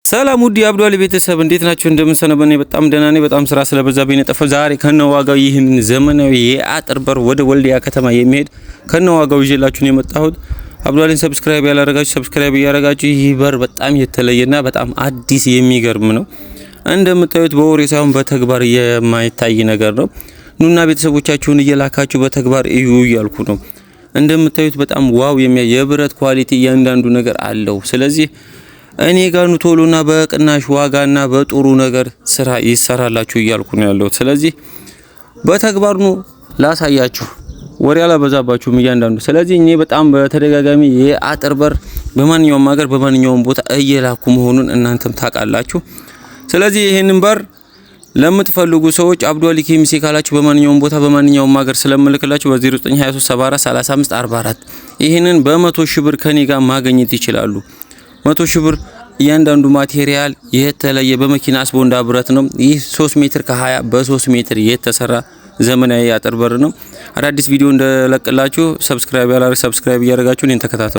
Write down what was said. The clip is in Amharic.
ሰላም ውድ አብዱአሊ ቤተሰብ እንዴት ናችሁ? እንደምንሰነበኔ በጣም ደህና ነኝ። በጣም ስራ ስለበዛብኝ ነው የጠፋው። ዛሬ ከነዋጋው ይህን ዘመናዊ የአጥር በር ወደ ወልዲያ ከተማ የሚሄድ ከነዋጋው ይዤላችሁ ነው የመጣሁት። አብዱአሊን ሰብስክራይብ ያላረጋችሁ ሰብስክራይብ ያላረጋችሁ። ይህ በር በጣም የተለየና በጣም አዲስ የሚገርም ነው። እንደምታዩት በወሬ ሳይሆን በተግባር የማይታይ ነገር ነው። ኑና ቤተሰቦቻችሁን እየላካችሁ በተግባር እዩ እያልኩ ነው። እንደምታዩት በጣም ዋው የብረት ኳሊቲ እያንዳንዱ ነገር አለው። ስለዚህ እኔ ጋር ኑ ቶሎና በቅናሽ ዋጋና በጥሩ ነገር ስራ ይሰራላችሁ እያልኩ ነው ያለው። ስለዚህ በተግባር ነው ላሳያችሁ፣ ወሬ አላበዛባችሁም እያንዳንዱ። ስለዚህ እኔ በጣም በተደጋጋሚ የአጥር በር በማንኛውም ሀገር በማንኛውም ቦታ እየላኩ መሆኑን እናንተም ታውቃላችሁ። ስለዚህ ይሄንን በር ለምትፈልጉ ሰዎች አብዱአሊ ኬሚሴ ካላችሁ በማንኛውም ቦታ በማንኛውም ሀገር ስለምልክላችሁ በ0923744544 ይሄንን በ100 ሺህ ብር ከኔ ጋር ማግኘት ይችላሉ። 100 ሺህ ብር እያንዳንዱ ማቴሪያል የተለየ በመኪና አስቦንዳ ብረት ነው። ይህ 3 ሜትር ከ20 በ3 ሜትር የተሰራ ዘመናዊ አጥር በር ነው። አዳዲስ ቪዲዮ እንደለቅላችሁ ሰብስክራይብ እያደረጋችሁ እኔን ተከታተሉ።